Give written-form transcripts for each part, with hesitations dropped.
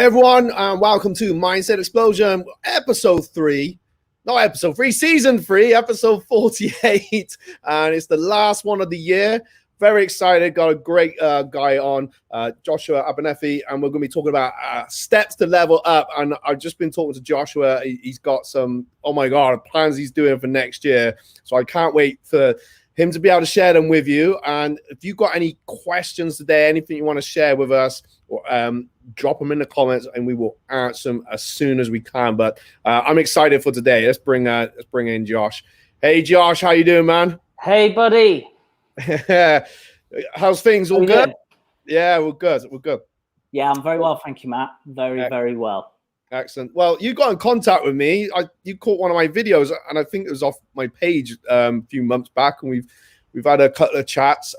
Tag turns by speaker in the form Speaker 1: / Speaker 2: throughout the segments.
Speaker 1: everyone, and welcome to Mindset Explosion, season 3, episode 48, and it's the last one of the year. Very excited, got a great guy on, Joshua Abernethie, and we're going to be talking about steps to level up. And I've just been talking to Joshua. He's got some, oh my God, plans he's doing for next year. So I can't wait for him to be able to share them with you. And if you've got any questions today, anything you want to share with us, drop them in the comments and we will answer them as soon as we can. But I'm excited for today. Let's bring in Josh. Hey, Josh, how you doing, man?
Speaker 2: Hey, buddy.
Speaker 1: How's things? All good? Doing? Yeah, we're good. We're good.
Speaker 2: Yeah, I'm very well, thank you, Matt. Very well.
Speaker 1: Excellent. Well, you got in contact with me. You caught one of my videos, and I think it was off my page a few months back, and we've had a couple of chats.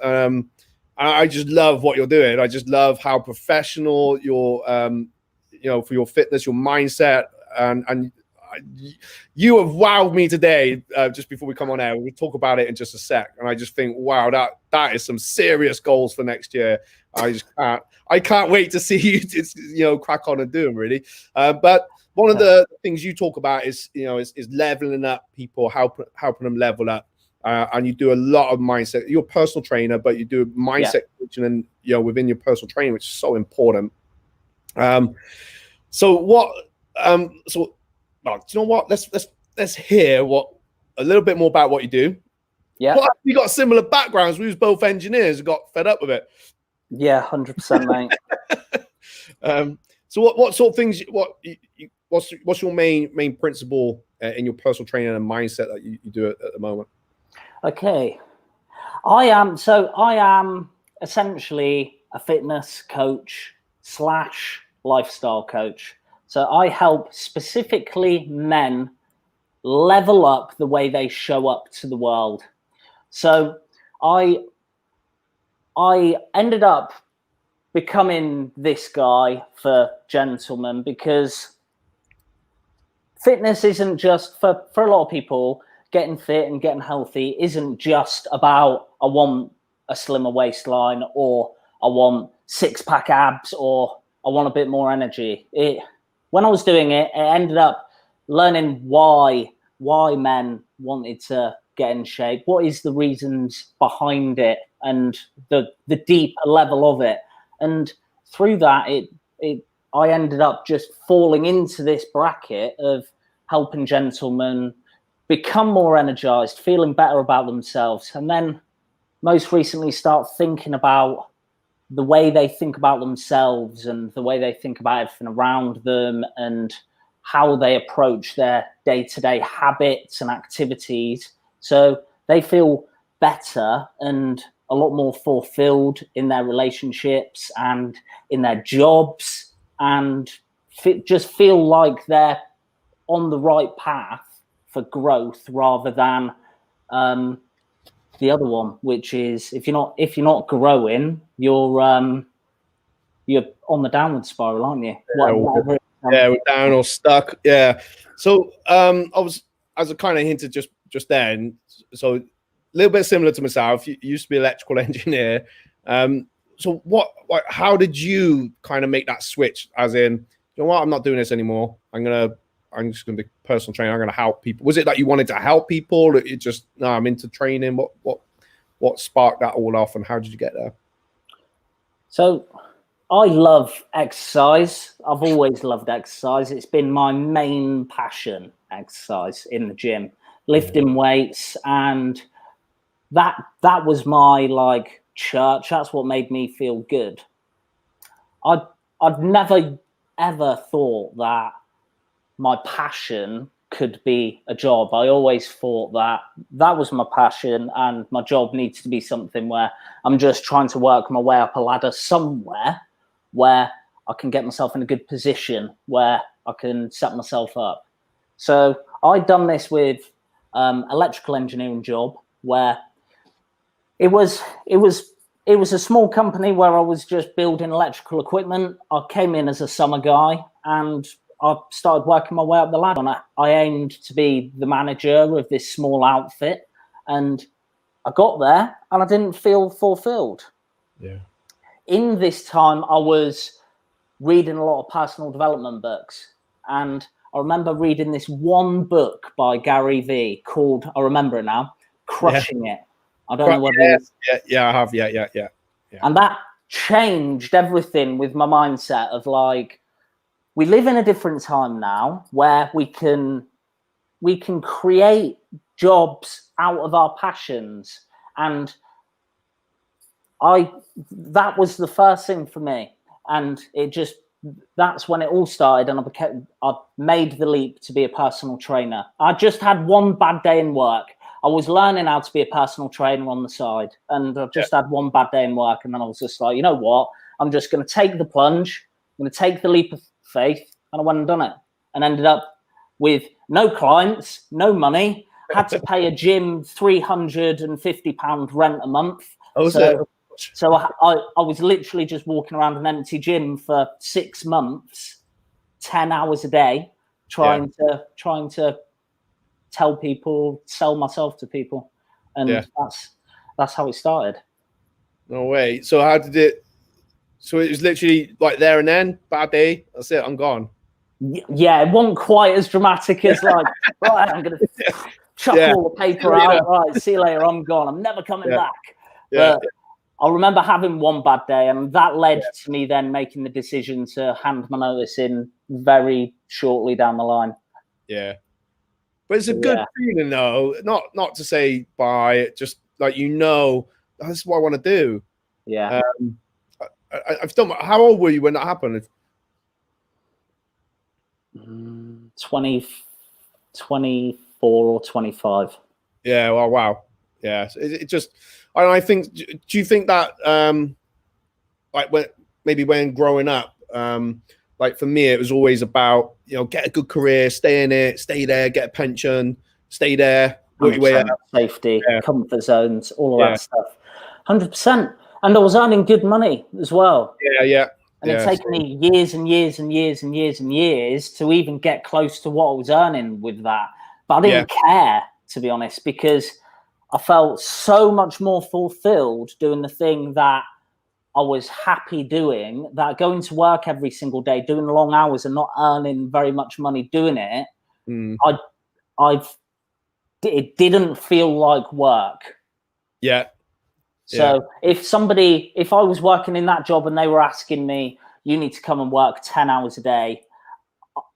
Speaker 1: I just love what you're doing. I just love how professional you're, for your fitness, your mindset, and you have wowed me today. Just before we come on air, we'll talk about it in just a sec. And I just think, wow, that is some serious goals for next year. I can't wait to see you, crack on and do them, really. But one of the things you talk about is leveling up people, helping them level up. And you do a lot of mindset. You're a personal trainer, but you do mindset coaching and within your personal training, which is so important. Do you know what? Let's hear a little bit more about what you do.
Speaker 2: Yeah,
Speaker 1: well, we got similar backgrounds. We was both engineers. Got fed up with it.
Speaker 2: Yeah, 100%, mate.
Speaker 1: So what sort of things? What's your main principle in your personal training and mindset that you do at the moment?
Speaker 2: Okay, I am essentially a fitness coach / lifestyle coach. So I help specifically men level up the way they show up to the world. So I ended up becoming this guy for gentlemen because fitness isn't just for a lot of people. Getting fit and getting healthy isn't just about I want a slimmer waistline or I want 6-pack abs or I want a bit more energy. When I was doing it, it ended up learning why men wanted to get in shape. What is the reasons behind it and the deeper level of it? And through that, I ended up just falling into this bracket of helping gentlemen become more energized, feeling better about themselves, and then most recently start thinking about the way they think about themselves and the way they think about everything around them and how they approach their day-to-day habits and activities. So they feel better and a lot more fulfilled in their relationships and in their jobs and just feel like they're on the right path for growth rather than the other one, which is if you're not growing, you're on the downward spiral, aren't you?
Speaker 1: We're down or stuck. Yeah. So as I kind of hinted just then, so a little bit similar to myself. You used to be an electrical engineer. So how did you kind of make that switch? As in, you know what, I'm not doing this anymore. I'm just going to be a personal trainer. I'm going to help people. Was it that you wanted to help people? Or it just, no, I'm into training. What sparked that all off and how did you get there?
Speaker 2: So I love exercise. I've always loved exercise. It's been my main passion, exercise in the gym, lifting weights. And that was my church. That's what made me feel good. I'd never, ever thought that my passion could be a job. I always thought that was my passion and my job needs to be something where I'm just trying to work my way up a ladder somewhere where I can get myself in a good position where I can set myself up. So I'd done this with electrical engineering job where it was a small company where I was just building electrical equipment. I came in as a summer guy and I started working my way up the ladder. And I aimed to be the manager of this small outfit. And I got there and I didn't feel fulfilled.
Speaker 1: Yeah.
Speaker 2: In this time, I was reading a lot of personal development books. And I remember reading this one book by Gary Vee called, I remember it now, Crushing It. I don't know whether
Speaker 1: I have. Yeah.
Speaker 2: And that changed everything with my mindset of like, we live in a different time now where we can create jobs out of our passions. And that was the first thing for me. And that's when it all started. And I made the leap to be a personal trainer. I just had one bad day in work. I was learning how to be a personal trainer on the side, and I just had one bad day in work. And then I was just like, you know what? I'm just going to take the plunge. I'm going to take the leap of faith. And I went and done it, and ended up with no clients, no money, had to pay a gym £350 rent a month. So I was literally just walking around an empty gym for 6 months, 10 hours a day, trying to tell people, sell myself to people. And that's how it started.
Speaker 1: No way. So how did it, so it was literally like there and then, bad day, that's it, I'm gone.
Speaker 2: Yeah, it wasn't quite as dramatic as like, right, I'm going to chuck all the paper out. Right, see you later, I'm gone. I'm never coming back. But I remember having one bad day, and that led to me then making the decision to hand my notice in very shortly down the line.
Speaker 1: Yeah. But it's a good feeling though, not to say by it, just like, you know, that's what I want to do.
Speaker 2: Yeah.
Speaker 1: I've done, how old were you when that happened?
Speaker 2: 24 or 25.
Speaker 1: Yeah, well, wow. Yeah, it just, I think, do you think that, like when growing up, like for me, it was always about, you know, get a good career, stay in it, stay there, get a pension, stay there, work your way up.
Speaker 2: Safety, comfort zones, all of that stuff. 100%. And I was earning good money as well.
Speaker 1: Yeah.
Speaker 2: And it taken me years and years and years and years and years to even get close to what I was earning with that. But I didn't care, to be honest, because I felt so much more fulfilled doing the thing that I was happy doing, that going to work every single day, doing long hours and not earning very much money doing it, it didn't feel like work.
Speaker 1: Yeah.
Speaker 2: So if I was working in that job and they were asking me, you need to come and work 10 hours a day,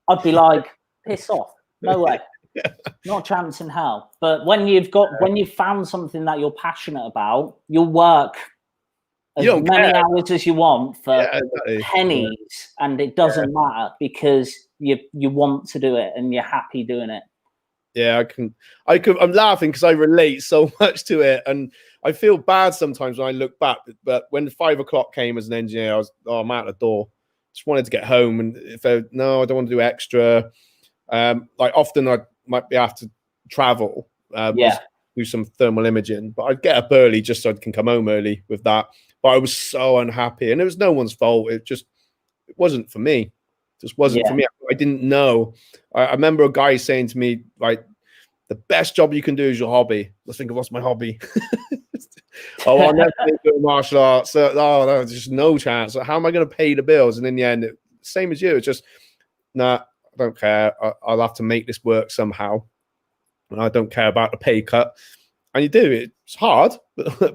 Speaker 2: I'd be like, piss off. No way. Not a chance in hell. But when you've found something that you're passionate about, you'll work as many hours as you want for pennies, and it doesn't matter because you want to do it and you're happy doing it.
Speaker 1: Yeah, I'm laughing because I relate so much to it, and I feel bad sometimes when I look back. But when 5 o'clock came as an engineer, I'm out the door. Just wanted to get home, and I don't want to do extra. Like often I might be have to travel, do some thermal imaging, but I'd get up early just so I can come home early with that. But I was so unhappy, and it was no one's fault. It wasn't for me. Just wasn't for me. I didn't know. I remember a guy saying to me, like, the best job you can do is your hobby. Let's think of what's my hobby. I'll never do martial arts. So, there's just no chance. How am I going to pay the bills? And in the end, same as you. It's just, nah, I don't care. I'll have to make this work somehow. And I don't care about the pay cut. And you do. It's hard,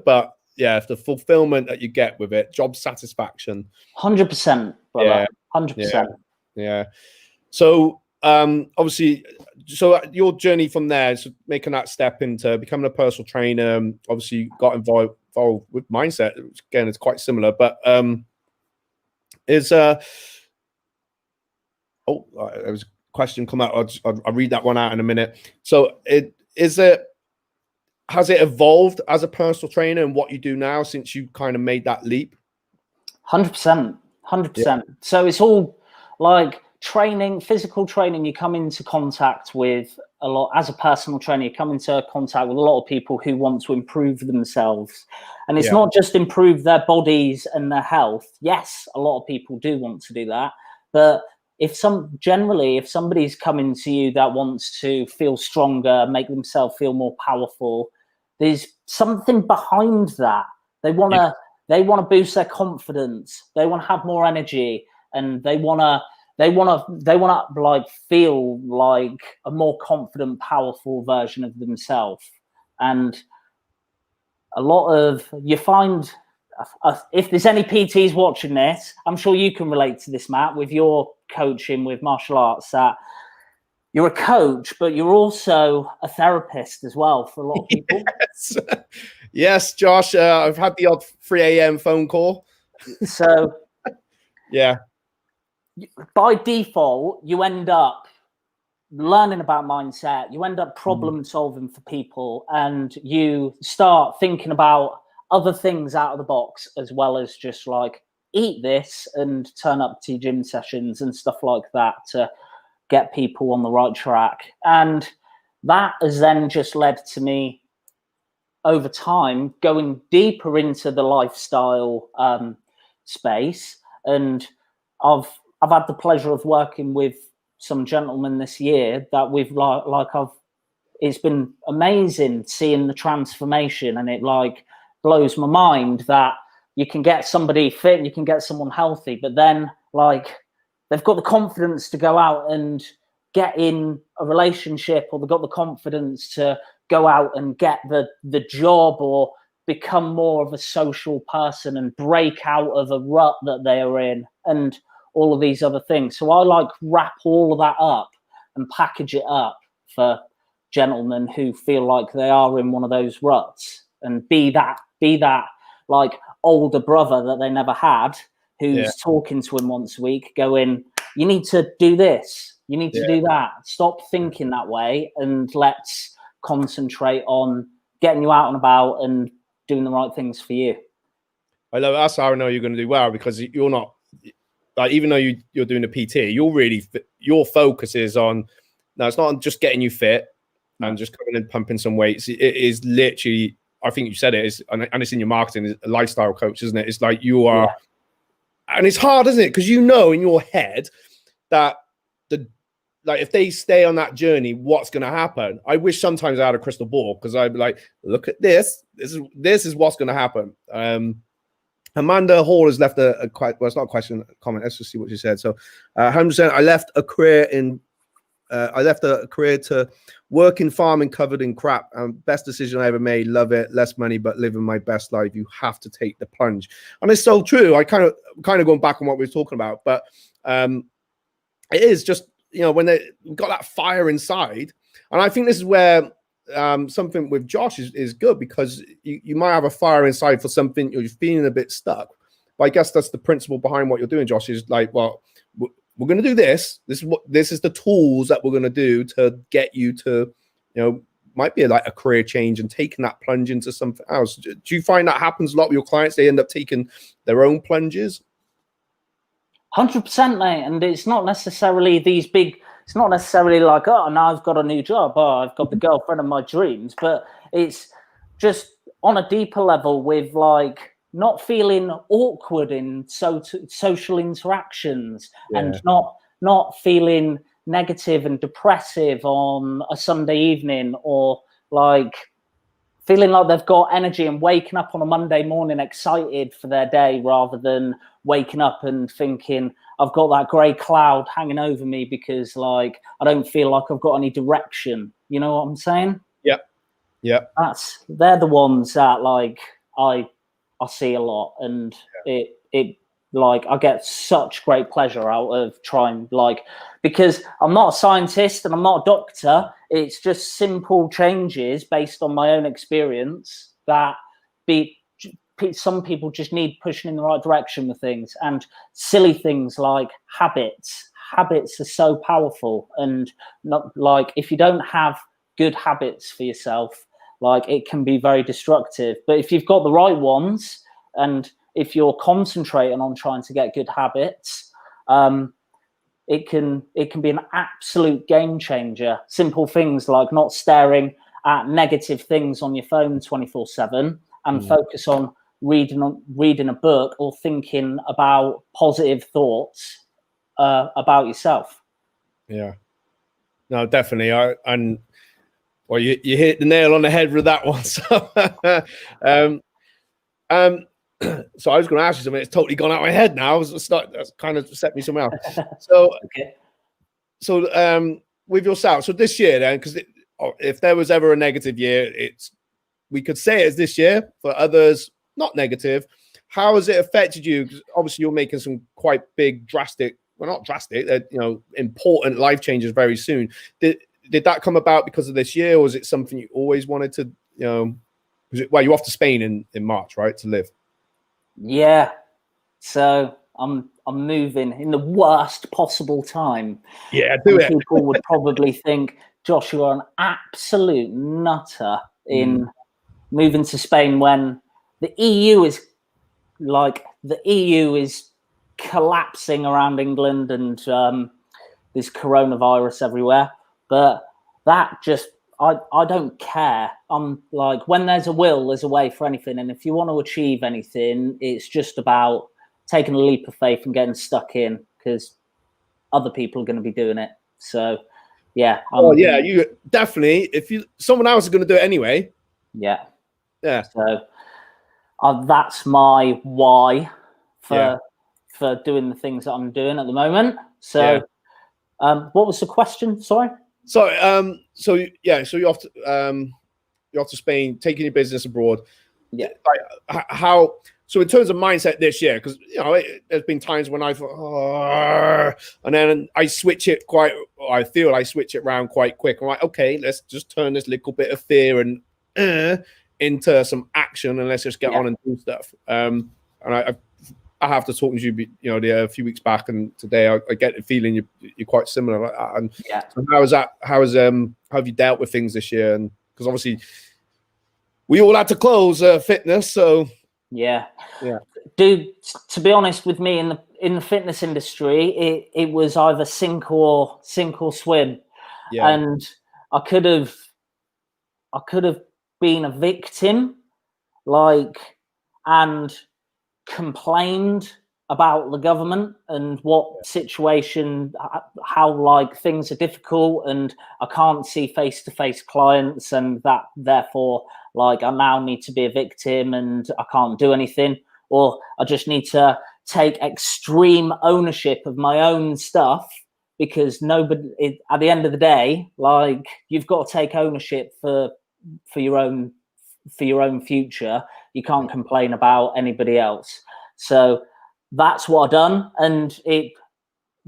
Speaker 1: but yeah, the fulfillment that you get with it, job satisfaction.
Speaker 2: 100%, brother. 100%.
Speaker 1: Yeah. So obviously, so your journey from there, so making that step into becoming a personal trainer, obviously you got involved with mindset. Again, it's quite similar, but there was a question come out. I'll read that one out in a minute. So has it evolved as a personal trainer and what you do now since you kind of made that leap?
Speaker 2: 100%. So it's all like training, physical training. You come into contact with a lot as a personal trainer. You come into contact with a lot of people who want to improve themselves, and it's not just improve their bodies and their health. Yes, a lot of people do want to do that, but if somebody's coming to you that wants to feel stronger, make themselves feel more powerful, there's something behind that. They want to boost their confidence. They want to have more energy. and they wanna like feel like a more confident, powerful version of themselves. And a lot of you find, if there's any PTs watching this, I'm sure you can relate to this, Matt, with your coaching with martial arts, that you're a coach, but you're also a therapist as well for a lot of people.
Speaker 1: Yes, yes, Josh. I've had the odd 3 a.m. phone call.
Speaker 2: So,
Speaker 1: yeah,
Speaker 2: by default, you end up learning about mindset. You end up problem solving for people, and you start thinking about other things out of the box, as well as just like eat this and turn up to gym sessions and stuff like that to get people on the right track. And that has then just led to me over time going deeper into the lifestyle space. And I've had the pleasure of working with some gentlemen this year that we've it's been amazing seeing the transformation, and it like blows my mind that you can get somebody fit and you can get someone healthy, but then like they've got the confidence to go out and get in a relationship, or they've got the confidence to go out and get the job, or become more of a social person and break out of a rut that they are in, and all of these other things. So I like wrap all of that up and package it up for gentlemen who feel like they are in one of those ruts, and be that like older brother that they never had, who's talking to him once a week going, you need to do this, you need to do that, stop thinking that way, and let's concentrate on getting you out and about and doing the right things for you.
Speaker 1: I love it. That's how I know you're going to do well, because you're not like, even though you're doing a PT, your focus is on, no, it's not just getting you fit and just coming and pumping some weights. It is literally, I think you said it, and it's in your marketing, is a lifestyle coach, isn't it? It's like you are, and it's hard, isn't it? Because you know in your head that like if they stay on that journey, what's going to happen? I wish sometimes I had a crystal ball, because I'd be like, look at this. This is what's going to happen. Amanda Hall has left well, it's not a question, a comment. Let's just see what she said. So, 100%. I left a career to work in farming covered in crap. Best decision I ever made. Love it. Less money, but living my best life. You have to take the plunge, and it's so true. I kind of going back on what we were talking about, but it is just, you know, when they got that fire inside, and I think this is where something with Josh is good, because you might have a fire inside for something you're feeling a bit stuck. But I guess that's the principle behind what you're doing, Josh, is like, well, we're going to do this. This is the tools that we're going to do to get you to, you know, might be like a career change and taking that plunge into something else. Do you find that happens a lot with your clients? They end up taking their own plunges?
Speaker 2: 100%, mate. And it's not necessarily these big, it's not necessarily like, oh, now I've got a new job, oh, I've got the girlfriend of my dreams, but it's just on a deeper level with like not feeling awkward in social interactions, and not feeling negative and depressive on a Sunday evening, or like feeling like they've got energy and waking up on a Monday morning excited for their day, rather than waking up and thinking, I've got that grey cloud hanging over me because like I don't feel like I've got any direction. You know what I'm saying?
Speaker 1: Yeah. Yeah.
Speaker 2: They're the ones that like I see a lot, and it like I get such great pleasure out of trying, like, because I'm not a scientist and I'm not a doctor. It's just simple changes based on my own experience that some people just need pushing in the right direction with things, and silly things like habits. Habits are so powerful, and not like if you don't have good habits for yourself, like it can be very destructive. But if you've got the right ones, and if you're concentrating on trying to get good habits, it can be an absolute game changer. Simple things like not staring at negative things on your phone 24/7, and focus on reading a book or thinking about positive thoughts about yourself.
Speaker 1: Yeah, no, definitely. Well, you hit the nail on the head with that one. So, So I was going to ask you something. It's totally gone out of my head now. That's kind of set me somewhere else. So,
Speaker 2: Okay.
Speaker 1: so with yourself, so this year then, because if there was ever a negative year, we could say it's this year. For others, not negative. How has it affected you? Because obviously you're making some quite big, drastic, well, not drastic, important life changes very soon. Did that come about because of this year, or was it something you always wanted to, well, you're off to Spain in March, right, to live?
Speaker 2: Yeah. So I'm moving in the worst possible time.
Speaker 1: Yeah, do it.
Speaker 2: People would probably think, Josh, you are an absolute nutter in moving to Spain when the EU is collapsing around England, and there's coronavirus everywhere. But that just, I don't care. I'm like, when there's a will, there's a way for anything. And if you want to achieve anything, it's just about taking a leap of faith and getting stuck in, because other people are going to be doing it. So, yeah.
Speaker 1: Yeah, you definitely. Someone else is going to do it anyway.
Speaker 2: Yeah.
Speaker 1: Yeah.
Speaker 2: So that's my why for doing the things that I'm doing at the moment. So, what was the question? Sorry.
Speaker 1: So you're off to Spain, taking your business abroad.
Speaker 2: Yeah.
Speaker 1: Like, how? So in terms of mindset this year, because there's been times when I thought, and then I switch it around quite quick. I'm like, okay, let's just turn this little bit of fear and into some action, and let's just get on and do stuff. And I have to talk to you, a few weeks back and today, I get the feeling you're quite similar like that. And so how have you dealt with things this year? And because obviously we all had to close fitness, so
Speaker 2: yeah. Dude, to be honest with me, in the fitness industry, it was either sink or swim. Yeah. And I could have been a victim, and complained about the government and what situation, how things are difficult, and I can't see face-to-face clients, and that therefore I now need to be a victim and I can't do anything, or I just need to take extreme ownership of my own stuff, because nobody, at the end of the day, you've got to take ownership for your own future. You can't complain about anybody else. So that's what I've done, and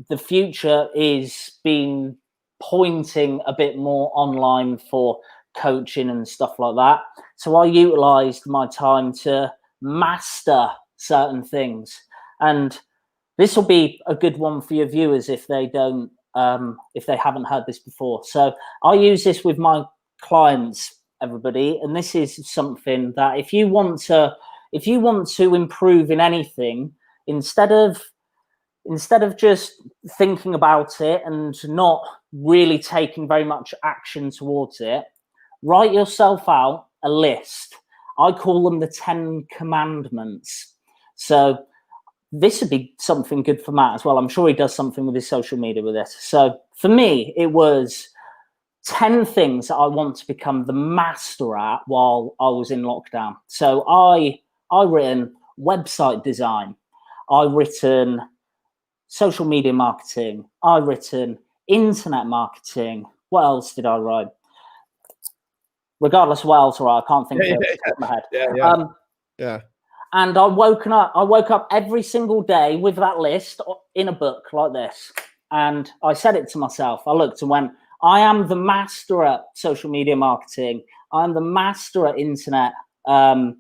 Speaker 2: the future is been pointing a bit more online for coaching and stuff like that. So I utilized my time to master certain things, and this will be a good one for your viewers if they haven't heard this before. So I use this with my clients, everybody, and this is something that if you want to improve in anything, instead of just thinking about it and not really taking very much action towards it, write yourself out a list. I call them the 10 commandments. So this would be something good for Matt as well. I'm sure he does something with his social media with this. So for me, it was 10 things that I want to become the master at while I was in lockdown. So I written website design, I written social media marketing, I written internet marketing. What else did I write? Regardless of what else, I can't think of it off the top of my head. And I woke up every single day with that list in a book like this. And I said it to myself. I looked and went, I am the master at social media marketing. I'm the master at internet, at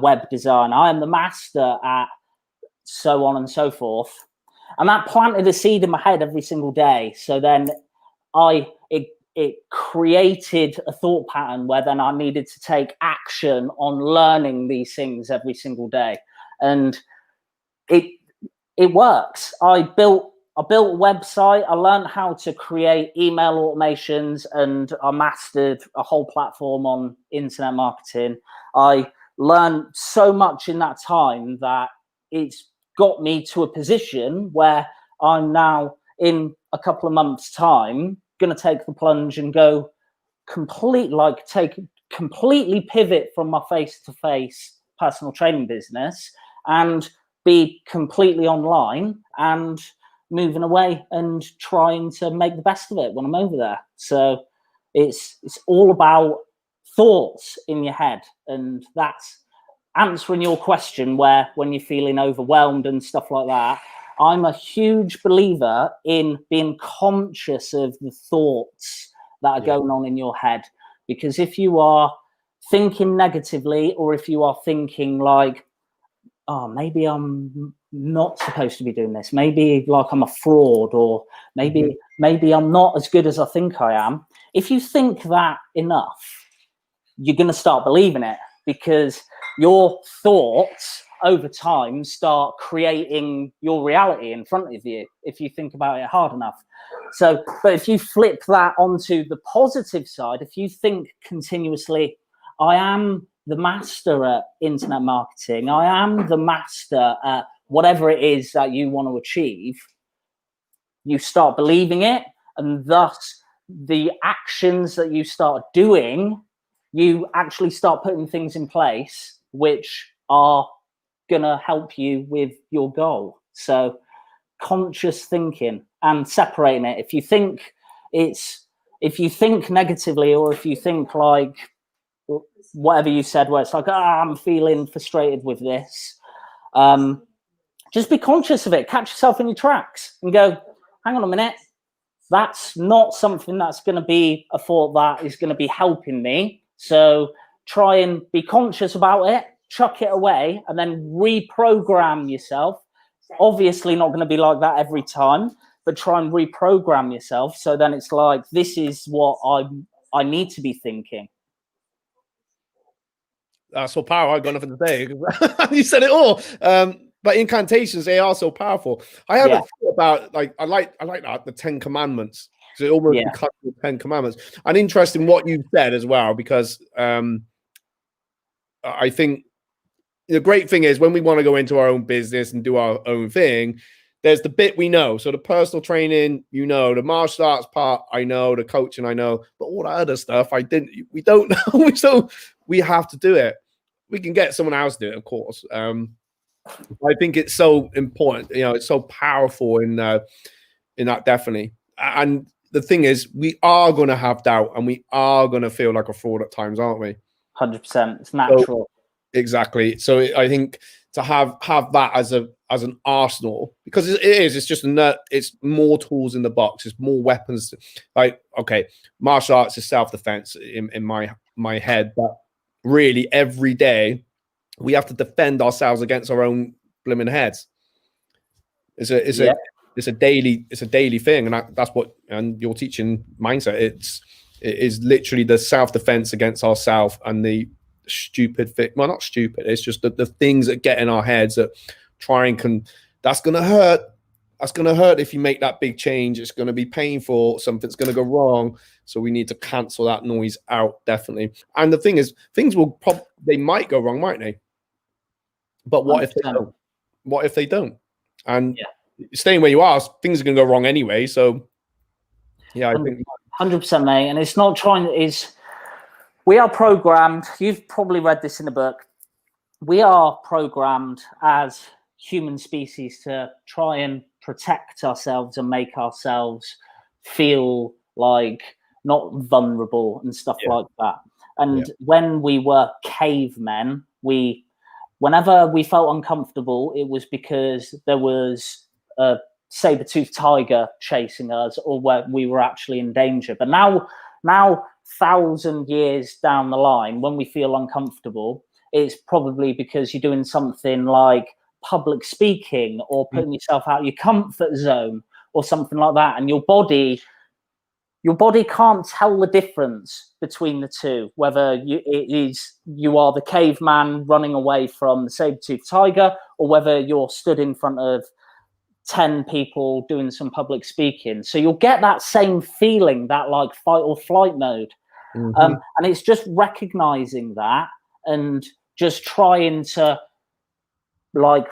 Speaker 2: web design. I am the master at so on and so forth. And that planted a seed in my head every single day. So then it created a thought pattern where then I needed to take action on learning these things every single day. And it works. I built a website. I learned how to create email automations, and I mastered a whole platform on internet marketing. I learned so much in that time that it's got me to a position where I'm now, in a couple of months' time, going to take the plunge and go completely pivot from my face-to-face personal training business and be completely online and moving away and trying to make the best of it when I'm over there. So it's all about thoughts in your head, and that's answering your question where when you're feeling overwhelmed and stuff like that. I'm a huge believer in being conscious of the thoughts that are going on in your head, because if you are thinking negatively, or if you are thinking like, oh, maybe I'm not supposed to be doing this, maybe like I'm a fraud, or maybe I'm not as good as I think I am. If you think that enough, you're going to start believing it, because your thoughts over time start creating your reality in front of you if you think about it hard enough. So, but if you flip that onto the positive side, if you think continuously, I am the master at internet marketing, I am the master at whatever it is that you want to achieve, you start believing it, and thus the actions that you start doing, you actually start putting things in place which are going to help you with your goal. So conscious thinking and separating it. If you think negatively, or if you think like whatever you said, where it's like, I'm feeling frustrated with this, just be conscious of it. Catch yourself in your tracks and go, hang on a minute, that's not something that's going to be a thought that is going to be helping me. So try and be conscious about it, chuck it away, and then reprogram yourself. Obviously not going to be like that every time, but try and reprogram yourself, so then it's like, this is what I need to be thinking.
Speaker 1: That's so powerful. I've got nothing to say. You said it all. But incantations, they are so powerful. I haven't thought about, like, I like that, the 10 Commandments. So it almost becomes the 10 Commandments. And interesting what you said as well, because I think the great thing is when we want to go into our own business and do our own thing, there's the bit we know. So the personal training, the martial arts part, I know, the coaching, I know, but all that other stuff, we don't know. So we have to do it. We can get someone else to do it, of course. I think it's so important. It's so powerful in that, definitely. And the thing is, we are going to have doubt, and we are going to feel like a fraud at times, aren't we?
Speaker 2: 100%. It's natural.
Speaker 1: So, exactly. So I think to have that as an arsenal, because it's just it's more tools in the box. It's more weapons. Like, okay, martial arts is self-defense in my head, but really every day we have to defend ourselves against our own blimmin' heads. It's a daily thing, and that's what, and you're teaching mindset. It is literally the self-defense against ourselves and the stupid thing. Well, not stupid. It's just the things that get in our heads that that's going to hurt. That's going to hurt if you make that big change. It's going to be painful. Something's going to go wrong. So we need to cancel that noise out, definitely. And the thing is, things they might go wrong, mightn't they? But what 100%. If they don't? What if they don't? And staying where you are, things are going to go wrong anyway. So, I think
Speaker 2: 100%, mate. And it's not we are programmed. You've probably read this in the book. We are programmed as human species to try and protect ourselves and make ourselves feel like not vulnerable and stuff like that. And when we were cavemen, whenever we felt uncomfortable, it was because there was a saber-toothed tiger chasing us, or where we were actually in danger. But now 1,000 years down the line, when we feel uncomfortable, it's probably because you're doing something like public speaking, or putting yourself out of your comfort zone, or something like that. And your body can't tell the difference between the two, whether you are the caveman running away from the saber-toothed tiger, or whether you're stood in front of 10 people doing some public speaking. So you'll get that same feeling, that like fight or flight mode. And it's just recognizing that and just trying to, like,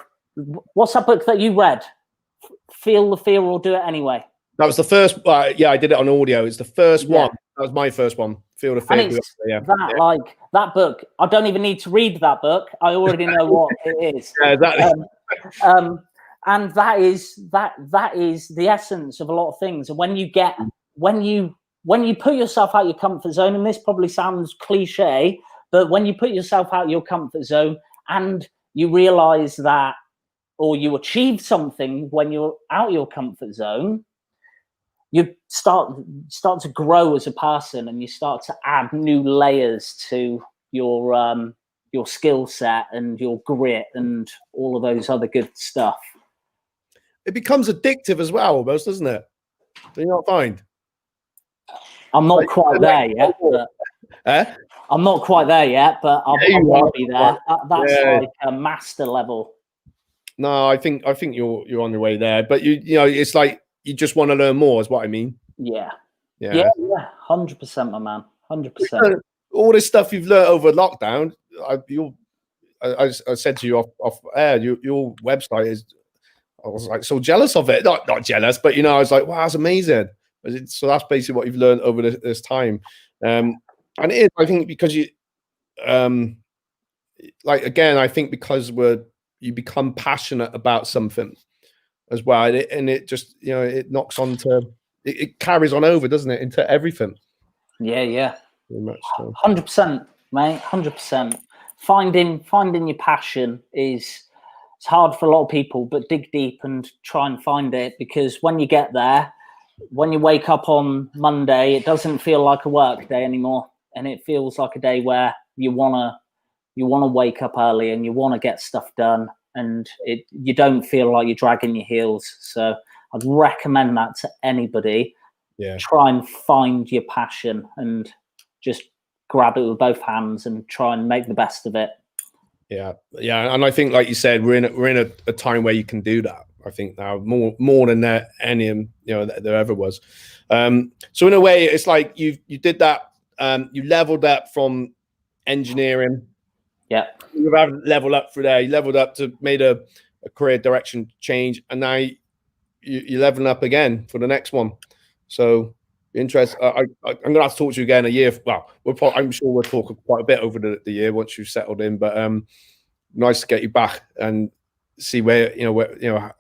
Speaker 2: what's that book that you read? Feel the fear or do it anyway.
Speaker 1: That was the first. I did it on audio. It's the first one. That was my first one. Feel the
Speaker 2: And
Speaker 1: Fear.
Speaker 2: it's like that book. I don't even need to read that book. I already know what it is.
Speaker 1: Yeah, exactly.
Speaker 2: And that is the essence of a lot of things. And when you put yourself out your comfort zone, and this probably sounds cliche, but when you put yourself out your comfort zone and you realize that, or you achieve something when you're out your comfort zone, you start to grow as a person, and you start to add new layers to your skill set and your grit and all of those other good stuff.
Speaker 1: It becomes addictive as well, almost, doesn't it? Do you not find?
Speaker 2: I'm not quite there yet, but I'm not quite there yet, but I want to be there. That's like a master level.
Speaker 1: No, I think you're on your way there, but you know, it's like you just want to learn more, is what I mean.
Speaker 2: Yeah. 100%, my man. 100%.
Speaker 1: All this stuff you've learned over lockdown, I said to you off air, your website is. I was like so jealous of it. Not jealous, but you know, I was like, wow, that's amazing. So that's basically what you've learned over this time, and it is. I think because you, like again, I think because you become passionate about something as well, and it just, you know, it knocks on to it carries on over, doesn't it, into everything.
Speaker 2: Yeah.
Speaker 1: Very much so.
Speaker 2: 100%, mate. 100%. Finding your passion it's hard for a lot of people, but dig deep and try and find it, because when you get there, when you wake up on Monday, it doesn't feel like a work day anymore, and it feels like a day where you wanna wake up early and you want to get stuff done, and you don't feel like you're dragging your heels. So I'd recommend that to anybody.
Speaker 1: Yeah.
Speaker 2: Try and find your passion and just grab it with both hands and try and make the best of it.
Speaker 1: Yeah, and I think, like you said, we're in a time where you can do that. I think now more than any, you know, there ever was. So in a way, it's like you did that. You leveled up from engineering.
Speaker 2: Yeah,
Speaker 1: you have leveled up through there. You leveled up to made a career direction change, and now you're leveling up again for the next one. So interest. I'm going to have to talk to you again a year. Well, I'm sure we'll talk quite a bit over the year once you've settled in. But nice to get you back and see where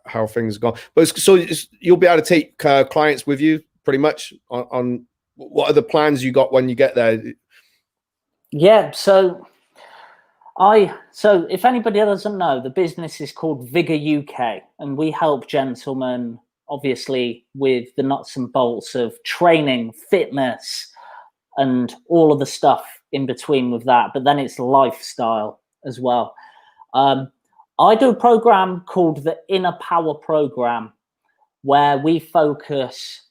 Speaker 1: how things have gone. But so you'll be able to take clients with you pretty much on what are the plans you got when you get there?
Speaker 2: Yeah. So if anybody doesn't know, the business is called Vigour UK, and we help gentlemen, obviously, with the nuts and bolts of training, fitness, and all of the stuff in between with that. But then it's lifestyle as well. I do a program called the Inner Power Program, where we focus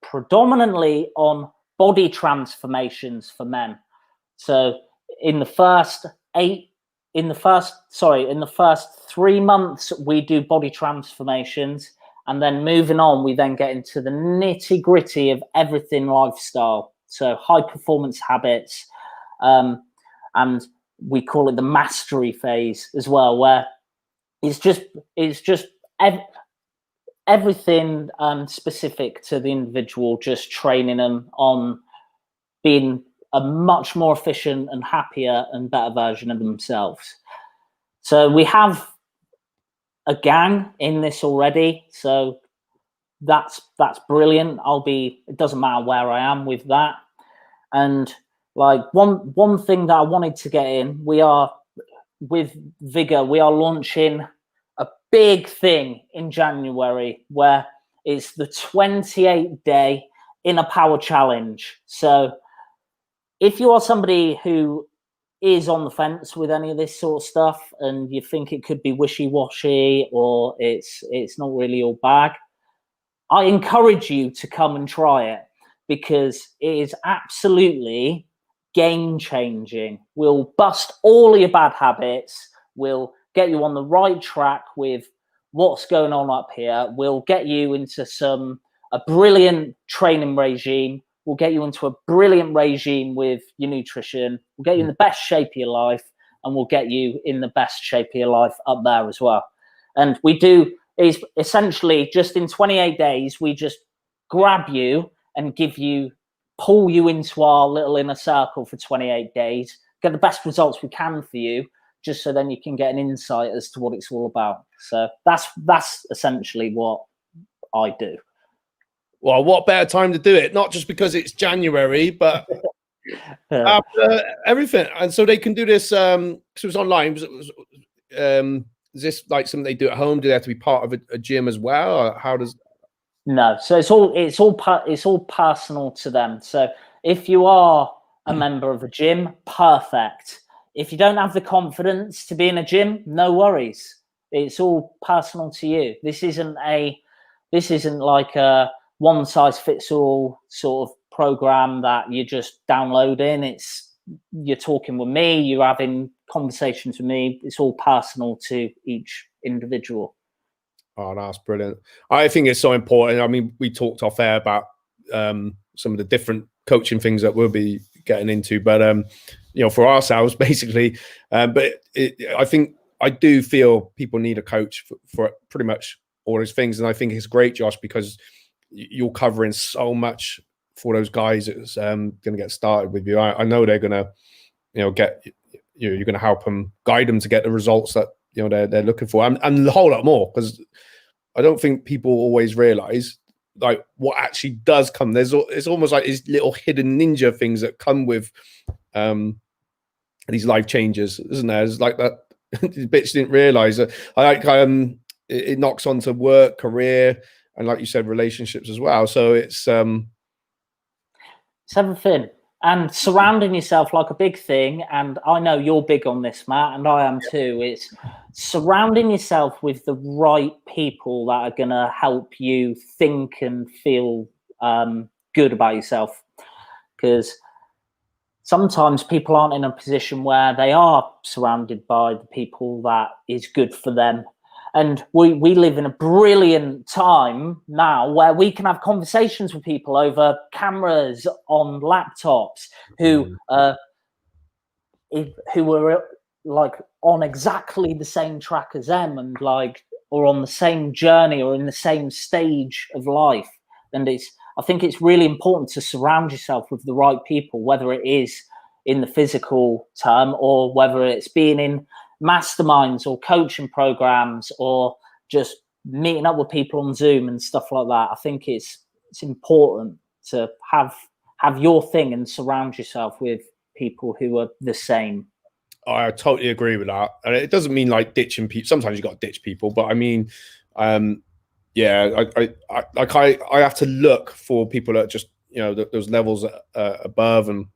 Speaker 2: predominantly on body transformations for men. So in the first 3 months, we do body transformations. And then moving on, we then get into the nitty gritty of everything lifestyle. So high performance habits. And we call it the mastery phase as well, where it's just everything specific to the individual, just training them on being a much more efficient and happier and better version of themselves. So we have a gang in this already, so that's brilliant. It doesn't matter where I am with that. And like one thing that I wanted to get in, we are with Vigour, we are launching a big thing in January where it's the 28-day Inner Power Challenge. So if you are somebody who is on the fence with any of this sort of stuff and you think it could be wishy-washy or it's not really your bag, I encourage you to come and try it, because it is absolutely game-changing. We'll bust all your bad habits. We'll get you on the right track with what's going on up here. We'll get you into a brilliant training regime. We'll get you into a brilliant regime with your nutrition. We'll get you in the best shape of your life, and we'll get you in the best shape of your life up there as well. And we do is essentially just in 28 days, we just grab you and give you pull you into our little inner circle for 28 days, get the best results we can for you, just so then you can get an insight as to what it's all about. So that's essentially what I do.
Speaker 1: Well, what better time to do it? Not just because it's January, but after everything. And so they can do this. So it's online. Is this like something they do at home? Do they have to be part of a gym as well? Or how does?
Speaker 2: No. So it's all personal to them. So if you are a member of a gym, perfect. If you don't have the confidence to be in a gym, no worries. It's all personal to you. This isn't like a one size fits all sort of program that you're just downloading. You're talking with me, you're having conversations with me. It's all personal to each individual.
Speaker 1: Oh, that's brilliant. I think it's so important. I mean, we talked off air about some of the different coaching things that we'll be getting into, but for ourselves, basically. But I think I do feel people need a coach for pretty much all those things, and I think it's great, Josh, because you're covering so much for those guys that's going to get started with you. I know they're going to, you're going to help them, guide them to get the results that they're looking for, and a whole lot more, because I don't think people always realize like what actually does come. It's almost like these little hidden ninja things that come with these life changes, isn't there? It's like that. Bits didn't realize that. It knocks onto work, career, and like you said, relationships as well. So it's
Speaker 2: everything. And surrounding yourself, like a big thing, and I know you're big on this, Matt, and I am too. It's surrounding yourself with the right people that are going to help you think and feel good about yourself. Because sometimes people aren't in a position where they are surrounded by the people that is good for them. And we live in a brilliant time now where we can have conversations with people over cameras on laptops who are like on exactly the same track as them, and like, or on the same journey or in the same stage of life. And I think it's really important to surround yourself with the right people, whether it is in the physical term or whether it's being in masterminds or coaching programs or just meeting up with people on Zoom and stuff like that. I think it's important to have your thing and surround yourself with people who are the same.
Speaker 1: I totally agree with that. And it doesn't mean like ditching people. Sometimes you got to ditch people, but I mean, yeah, I have to look for people that just, those levels above. And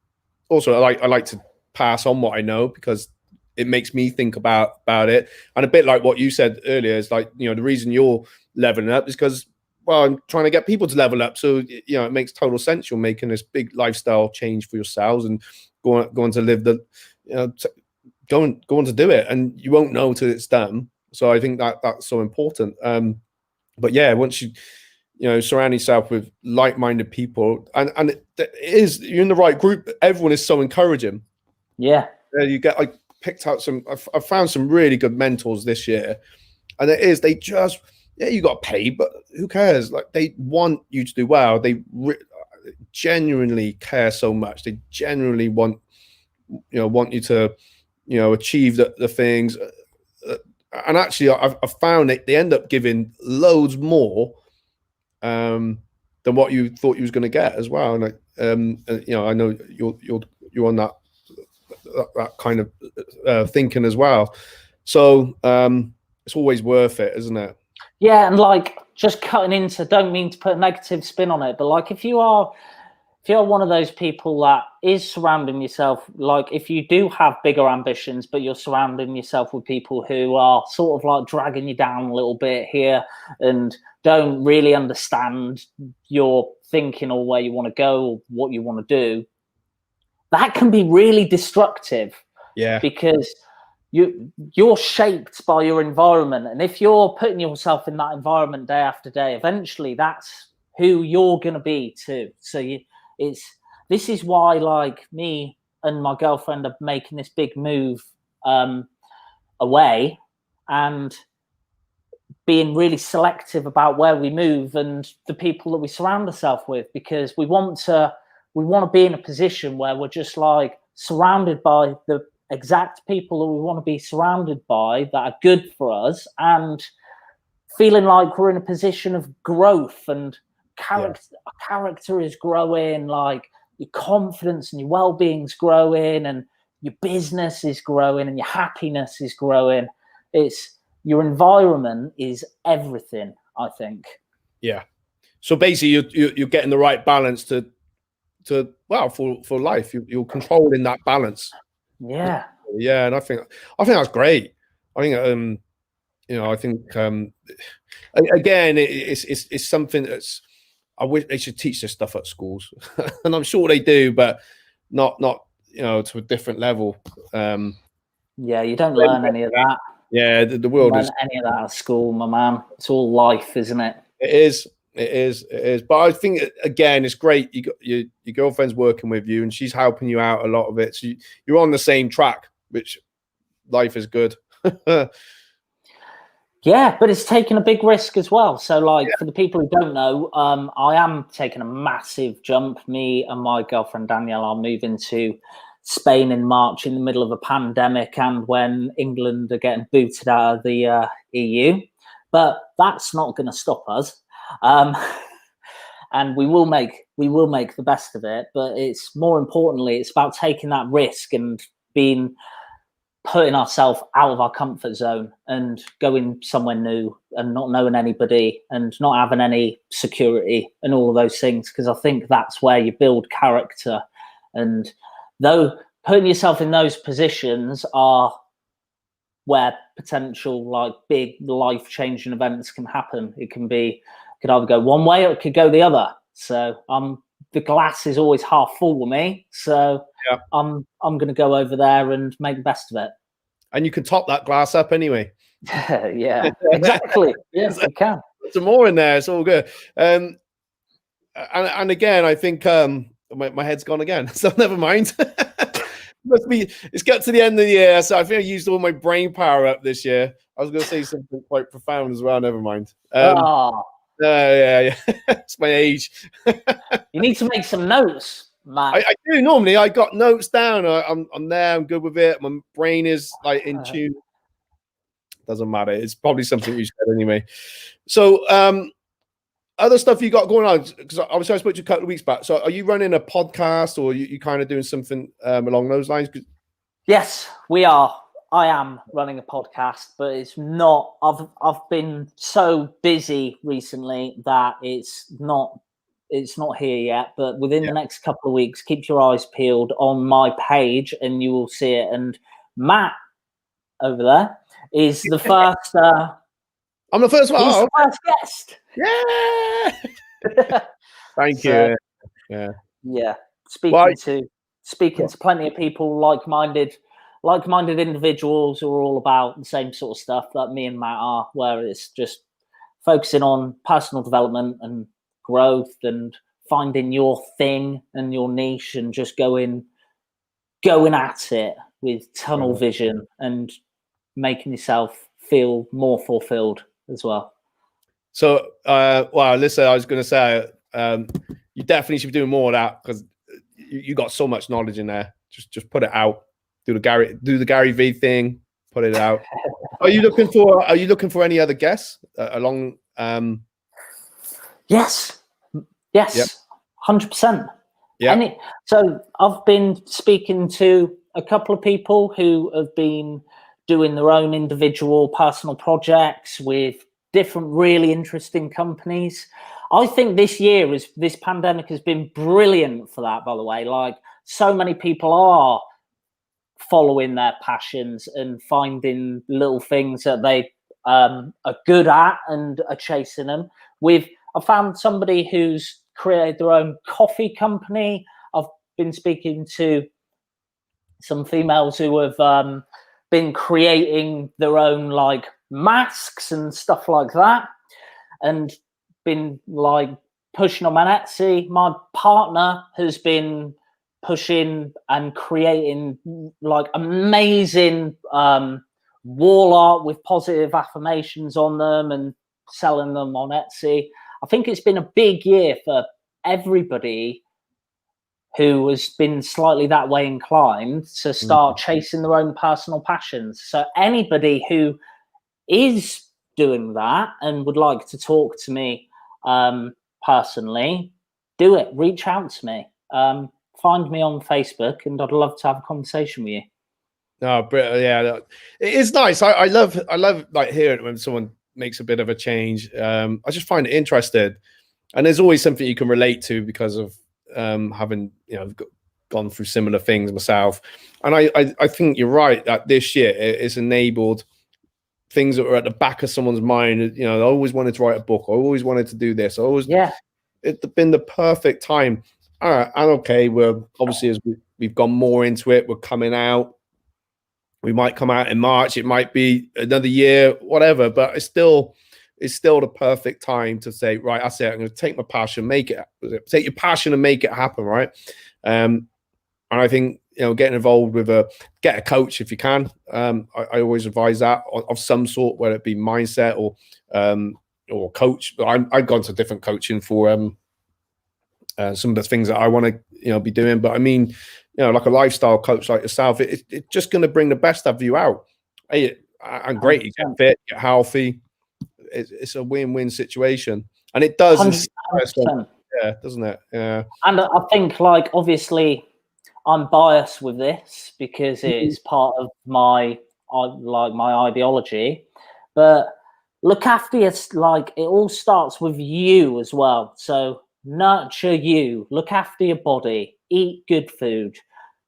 Speaker 1: also I like to pass on what I know, because it makes me think about it. And a bit like what you said earlier is like, the reason you're leveling up is because, well, I'm trying to get people to level up. So, it makes total sense. You're making this big lifestyle change for yourselves and going to live going to do it, and you won't know till it's done. So I think that's so important. But yeah, once you surround yourself with like-minded people, and you're in the right group, everyone is so encouraging.
Speaker 2: Yeah.
Speaker 1: You get picked out I found some really good mentors this year, and they just, you got to pay, but who cares? Like, they want you to do well. They genuinely care so much. They genuinely want you to achieve the things, and actually I've found they end up giving loads more than what you thought you was going to get as well. And I know you're on that kind of thinking as well. So it's always worth it, isn't it?
Speaker 2: Yeah, and like, just cutting into, don't mean to put a negative spin on it, but like, if you're one of those people that is surrounding yourself, like if you do have bigger ambitions, but you're surrounding yourself with people who are sort of like dragging you down a little bit here and don't really understand your thinking or where you want to go or what you want to do, that can be really destructive.
Speaker 1: Yeah.
Speaker 2: Because you're shaped by your environment. And if you're putting yourself in that environment day after day, eventually that's who you're going to be too. So this is why, like, me and my girlfriend are making this big move away, and being really selective about where we move and the people that we surround ourselves with, because we want to we want to be in a position where we're just like surrounded by the exact people that we want to be surrounded by that are good for us, and feeling like we're in a position of growth, and character is growing, like your confidence and your well-being's growing, and your business is growing, and your happiness is growing. It's your environment is everything, I think.
Speaker 1: Yeah. So basically, you're getting the right balance to for life. You're controlling that balance.
Speaker 2: Yeah.
Speaker 1: Yeah, and I think that's great. I think I think again, it's something that's, I wish they should teach this stuff at schools, and I'm sure they do, but not to a different level.
Speaker 2: Yeah, you don't learn any of that.
Speaker 1: Yeah, the world is
Speaker 2: any of that at school, my man. It's all life, isn't it?
Speaker 1: It is. But I think again, it's great. You got your girlfriend's working with you, and she's helping you out a lot of it. So you're on the same track, which life is good.
Speaker 2: Yeah, but it's taking a big risk as well. So, like, for the people who don't know, I am taking a massive jump. Me and my girlfriend Danielle are moving to Spain in March, in the middle of a pandemic, and when England are getting booted out of the EU. But that's not going to stop us, and we will make the best of it. But it's more importantly, it's about taking that risk and putting ourselves out of our comfort zone and going somewhere new and not knowing anybody and not having any security and all of those things, because I think that's where you build character. And though putting yourself in those positions are where potential like big life-changing events can happen. It could either go one way or it could go the other. So the glass is always half full with me. So I'm going to go over there and make the best of it.
Speaker 1: And you can top that glass up anyway.
Speaker 2: Yeah, exactly. Yes, you can.
Speaker 1: Some more in there. It's all good. And again, I think my head's gone again. So never mind. It's got to the end of the year, so I think I used all my brain power up this year. I was going to say something quite profound as well. Never mind. Yeah. It's my age.
Speaker 2: You need to make some notes, man.
Speaker 1: I do normally. I got notes down. I'm there. I'm good with it. My brain is like in tune. Doesn't matter. It's probably something you said anyway. So, other stuff you got going on, because obviously I spoke to you a couple of weeks back. So, are you running a podcast, or you kind of doing something along those lines?
Speaker 2: Yes, we are. I am running a podcast, but it's not. I've been so busy recently that it's not here yet. But within the next couple of weeks, keep your eyes peeled on my page, and you will see it. And Matt over there is the first.
Speaker 1: I'm the first one.
Speaker 2: He's the first guest.
Speaker 1: Yeah. Thank you.
Speaker 2: Yeah. Speaking to plenty of people, like-minded individuals who are all about the same sort of stuff that me and Matt are, where it's just focusing on personal development and growth and finding your thing and your niche and just going at it with tunnel vision and making yourself feel more fulfilled as well.
Speaker 1: So, listen, I was going to say, you definitely should be doing more of that, because you got so much knowledge in there. Just put it out. Do the Gary V thing. Put it out. Are you looking for any other guests along?
Speaker 2: Yes, 100%.
Speaker 1: Yeah.
Speaker 2: So I've been speaking to a couple of people who have been doing their own individual personal projects with different really interesting companies. I think this pandemic has been brilliant for that, by the way. Like, so many people are following their passions and finding little things that they are good at and are chasing them. I found somebody who's created their own coffee company. I've been speaking to some females who have been creating their own like masks and stuff like that, and been like pushing on Etsy. My partner has been pushing and creating like amazing wall art with positive affirmations on them and selling them on Etsy. I think it's been a big year for everybody who has been slightly that way inclined to start chasing their own personal passions. So anybody who is doing that and would like to talk to me personally, do it. Reach out to me. Find me on Facebook, and I'd love to have a conversation with you.
Speaker 1: No, yeah, it is nice. I love like hearing when someone makes a bit of a change. I just find it interesting, and there's always something you can relate to because of having gone through similar things myself. And I think you're right that this year it's enabled things that were at the back of someone's mind. I always wanted to write a book. I always wanted to do this. It's been the perfect time. All right, and okay, we're obviously, as we've gone more into it, we're coming out. We might come out in March. It might be another year, whatever. But it's still the perfect time to say, right, I say I'm going to take my passion, take your passion and make it happen, right? And I think getting involved with get a coach if you can. I always advise that of some sort, whether it be mindset or coach. But I've gone to different coaching for some of the things that I want to be doing. But I mean, like a lifestyle coach like yourself, it's just going to bring the best of you out. Hey, and great, you get fit, get healthy. It's a win-win situation, and it does.
Speaker 2: 100%.
Speaker 1: Yeah, doesn't it? Yeah.
Speaker 2: And I think, like, obviously, I'm biased with this because it's part of my ideology. But look after your, like, it all starts with you as well. So nurture you, look after your body, eat good food,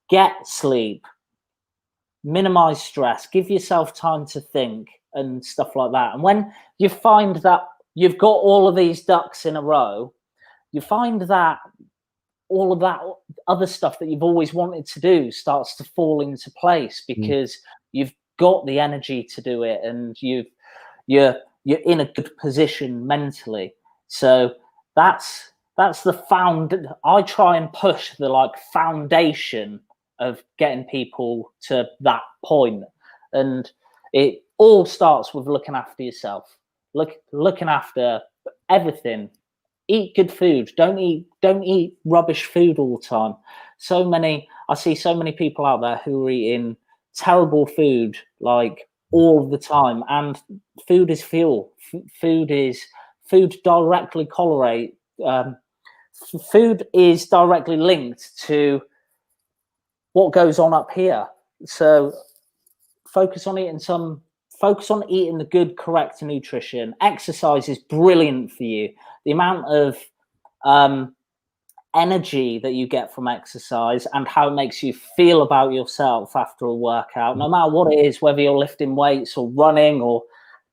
Speaker 2: get sleep, minimize stress, give yourself time to think and stuff like that. And when you find that you've got all of these ducks in a row, you find that all of that other stuff that you've always wanted to do starts to fall into place because you've got the energy to do it, and you're in a good position mentally. So that's the I try and push the foundation of getting people to that point, and it all starts with looking after yourself, looking after everything. Eat good food. Don't eat rubbish food all the time. I see so many people out there who are eating terrible food all the time, and food is fuel. Food directly correlate. Food is directly linked to what goes on up here. So focus on eating the good, correct nutrition. Exercise is brilliant for you. The amount of energy that you get from exercise and how it makes you feel about yourself after a workout, no matter what it is, whether you're lifting weights or running or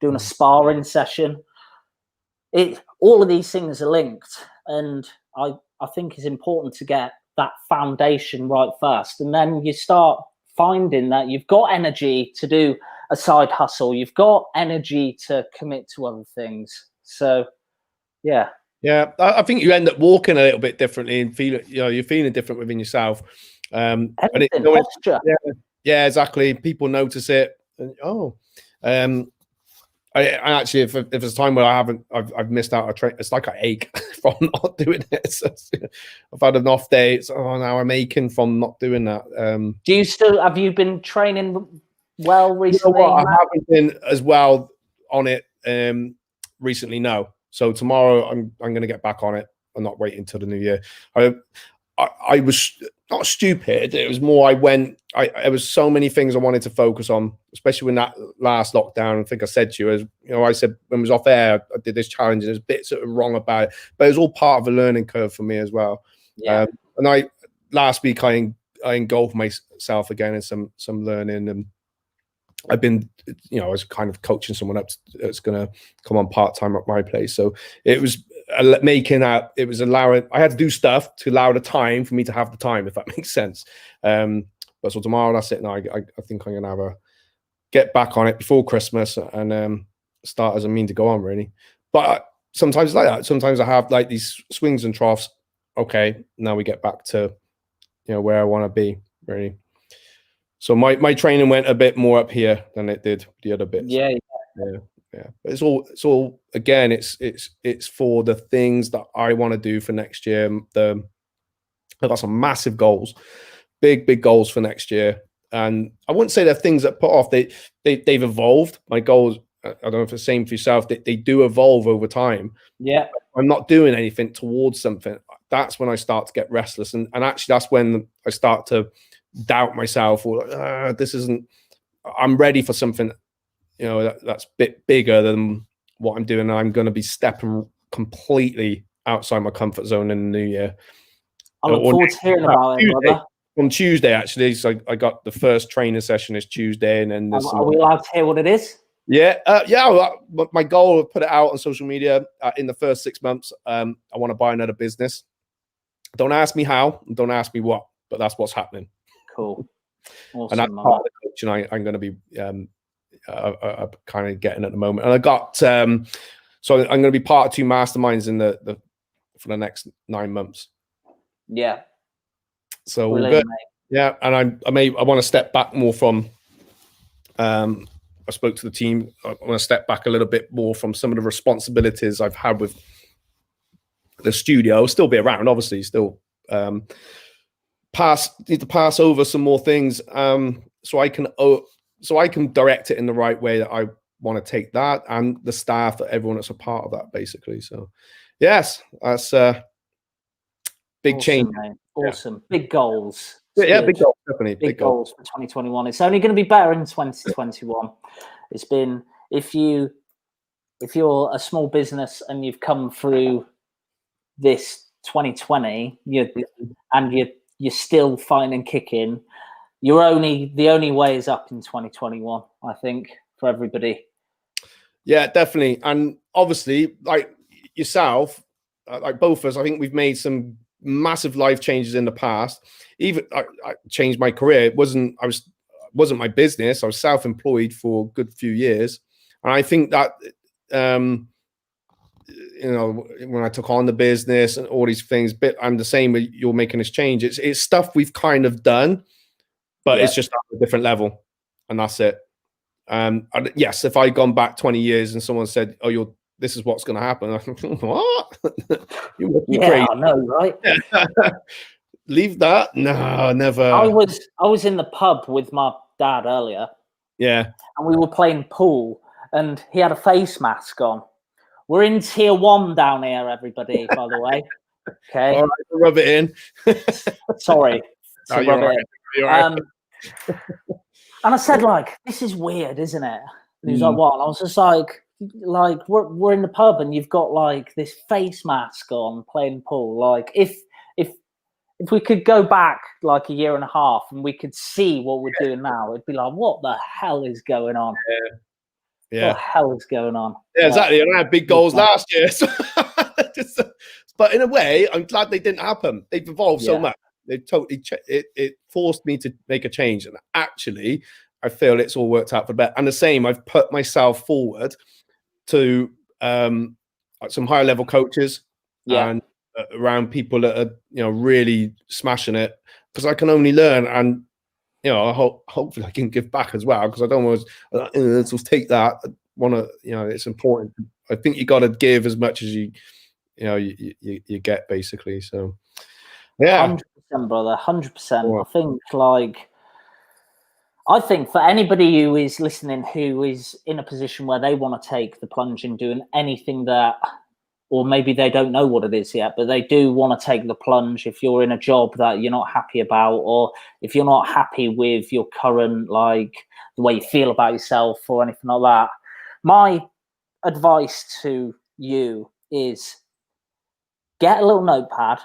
Speaker 2: doing a sparring session, all of these things are linked. And I think it's important to get that foundation right first. And then you start finding that you've got energy to do a side hustle. You've got energy to commit to other things. So, yeah.
Speaker 1: Yeah, I think you end up walking a little bit differently and you're feeling different within yourself.
Speaker 2: Posture.
Speaker 1: Yeah, exactly. People notice it. And, I actually, if there's a time where I've missed out a train, it's like I ache from not doing it. So, I've had an off day. It's now I'm aching from not doing that.
Speaker 2: Have you been training well recently?
Speaker 1: I haven't been as well on it recently. No. So tomorrow I'm going to get back on it. I'm not waiting until the new year. I was not stupid. It was more there was so many things I wanted to focus on, especially when that last lockdown. I think I said to you, I said when I was off air, I did this challenge and there's bits that were wrong about it, but it was all part of a learning curve for me as well.
Speaker 2: Yeah.
Speaker 1: And last week I engulfed myself again in some learning, and I've been, I was kind of coaching someone up that's going to come on part-time at my place. So it was allowing, I had to do stuff to allow the time for me to have the time, if that makes sense. But so tomorrow, that's it. Now I think I'm going to get back on it before Christmas and start as a mean to go on, really. But sometimes it's like that. Sometimes I have like these swings and troughs. Okay, now we get back to, where I want to be, really. So my training went a bit more up here than it did the other bits.
Speaker 2: Yeah.
Speaker 1: But it's all again. It's for the things that I want to do for next year. The I've got some massive goals, big goals for next year. And I wouldn't say they're things that put off. They've evolved. My goals, I don't know if it's the same for yourself, they do evolve over time.
Speaker 2: Yeah.
Speaker 1: I'm not doing anything towards something. That's when I start to get restless. And actually, that's when I start to doubt myself, or this isn't, I'm ready for something, that's a bit bigger than what I'm doing. I'm going to be stepping completely outside my comfort zone in the new year.
Speaker 2: I look forward to hearing about it, brother.
Speaker 1: On Tuesday, actually, so I got the first training session is Tuesday, and then
Speaker 2: are we allowed to hear what it is?
Speaker 1: Yeah, my goal, put it out on social media in the first 6 months. I want to buy another business. Don't ask me how, don't ask me what, but that's what's happening.
Speaker 2: Cool. Awesome,
Speaker 1: and that's part of the coaching I'm going to be kind of getting at the moment. And I got so I'm going to be part of 2 masterminds in the for the next 9 months.
Speaker 2: Yeah.
Speaker 1: So good. Yeah, and I want to step back more from. I spoke to the team. I want to step back a little bit more from some of the responsibilities I've had with the studio. I'll still be around, obviously. Still need to pass over some more things, so I can direct it in the right way that I want to take that, and the staff, that everyone that's a part of that, basically. So, yes, that's big change.
Speaker 2: Mate. Awesome, yeah. Big goals.
Speaker 1: Yeah, big goals, definitely.
Speaker 2: Big goals for 2021. It's only going to be better in 2021. It's been, if you're a small business and you've come through this 2020, you're still fighting and kicking, the only way is up in 2021, I think, for everybody.
Speaker 1: Yeah, definitely. And obviously, like yourself, like both of us, I think we've made some massive life changes in the past. Even I changed my career. It wasn't my business. I was self-employed for a good few years, and I think that when I took on the business and all these things, but I'm the same. You're making this change. It's stuff we've kind of done, but it's just at a different level, and that's it. Yes, if I'd gone back 20 years and someone said, "Oh, this is what's going to happen," I think, what? You're crazy.
Speaker 2: I know, right?
Speaker 1: Leave that. No, never.
Speaker 2: I was in the pub with my dad earlier.
Speaker 1: Yeah.
Speaker 2: And we were playing pool, and he had a face mask on. We're in tier 1 down here, everybody, by the way. Okay.
Speaker 1: All right, rub it in.
Speaker 2: Sorry.
Speaker 1: Rub it in.
Speaker 2: And I said, like, this is weird, isn't it? And he was like, what? And I was just like we're in the pub and you've got like this face mask on playing pool. Like if we could go back like a year and a half and we could see what we're doing now, it'd be like, what the hell is going on?
Speaker 1: Yeah.
Speaker 2: What the hell is going on?
Speaker 1: Yeah, exactly. And I had big goals last year. So but in a way, I'm glad they didn't happen. They've evolved so much. They totally it forced me to make a change. And actually, I feel it's all worked out for the better. And the same, I've put myself forward to some higher level coaches and around people that are really smashing it, because I can only learn, and hopefully I can give back as well, because I don't want to take that. I want to, it's important. I think you got to give as much as you get, basically. So yeah,
Speaker 2: 100%, brother, 100%. I think for anybody who is listening, who is in a position where they want to take the plunge in doing anything that, or maybe they don't know what it is yet, but they do want to take the plunge. If you're in a job that you're not happy about, or if you're not happy with your current, like the way you feel about yourself or anything like that, my advice to you is get a little notepad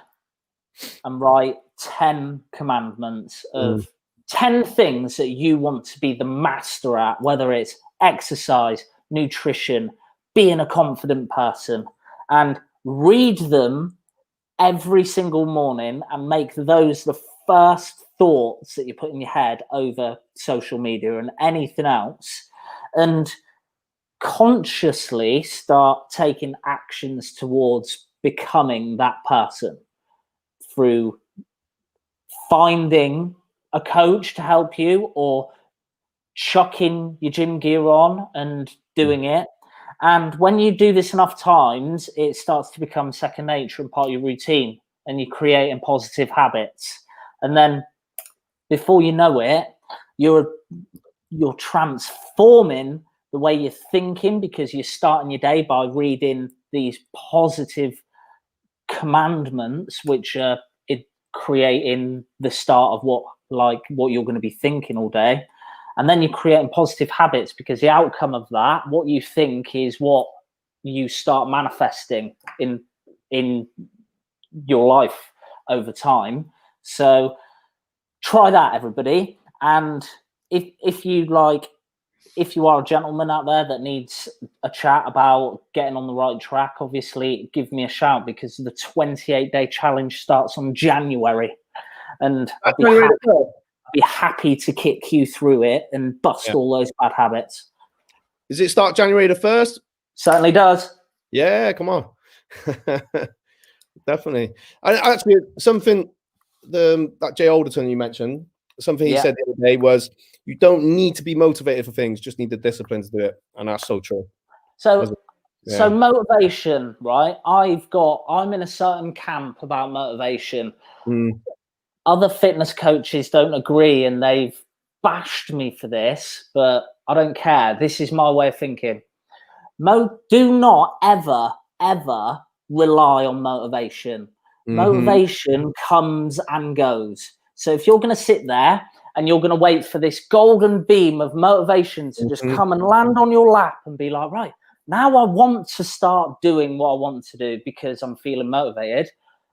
Speaker 2: and write 10 commandments of 10 things that you want to be the master at, whether it's exercise, nutrition, being a confident person, and read them every single morning and make those the first thoughts that you put in your head over social media and anything else, and consciously start taking actions towards becoming that person through finding a coach to help you, or chucking your gym gear on and doing it. And when you do this enough times, it starts to become second nature and part of your routine. and you're creating positive habits. And then before you know it, you're transforming the way you're thinking, because you're starting your day by reading these positive commandments, which are creating the start of what you're going to be thinking all day. And then you're creating positive habits, because the outcome of that, what you think, is what you start manifesting in your life over time. So try that, everybody. And if you are a gentleman out there that needs a chat about getting on the right track, obviously give me a shout, because the 28-day challenge starts on January, and I'd be happy to kick you through it and bust all those bad habits.
Speaker 1: Does it start January the 1st?
Speaker 2: Certainly does.
Speaker 1: Yeah, come on. Definitely. And actually, something that Jay Alderton you mentioned, something he said the other day was, you don't need to be motivated for things, just need the discipline to do it. And that's so true.
Speaker 2: So motivation, right? I'm in a certain camp about motivation. Other fitness coaches don't agree, and they've bashed me for this, but I don't care. This is my way of thinking. Do not ever rely on motivation. Motivation comes and goes. So if you're going to sit there and you're going to wait for this golden beam of motivation to just come and land on your lap and be like, right, now I want to start doing what I want to do because I'm feeling motivated,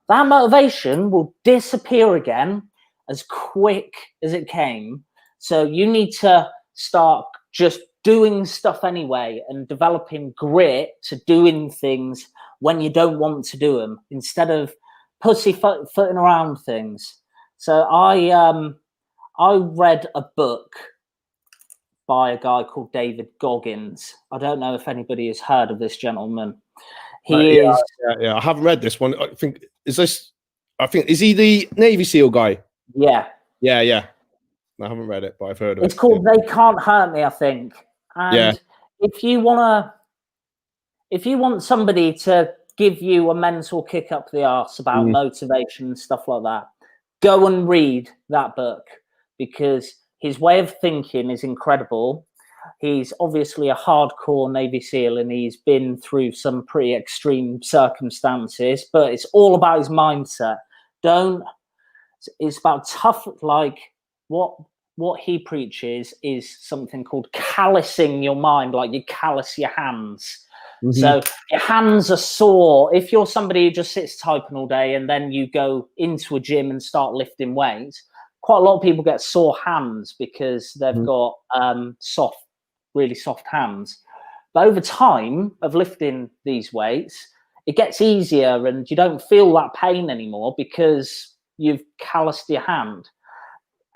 Speaker 2: that motivation will disappear again as quick as it came. So you need to start just doing stuff anyway and developing grit to doing things when you don't want to do them, instead of pussyfooting around things. So I read a book by a guy called David Goggins. I don't know if anybody has heard of this gentleman.
Speaker 1: I haven't read this one. Is he the Navy SEAL guy?
Speaker 2: Yeah.
Speaker 1: I haven't read it, but I've heard of it.
Speaker 2: It's called They Can't Hurt Me, I think. And if you want somebody to give you a mental kick up the arse about motivation and stuff like that, go and read that book, because his way of thinking is incredible. He's obviously a hardcore Navy SEAL, and he's been through some pretty extreme circumstances, but it's all about his mindset. It's about tough, like what he preaches is something called callousing your mind, like you callous your hands. So your hands are sore. If you're somebody who just sits typing all day and then you go into a gym and start lifting weights, quite a lot of people get sore hands because they've got really soft hands. But over time of lifting these weights, it gets easier and you don't feel that pain anymore because you've calloused your hand.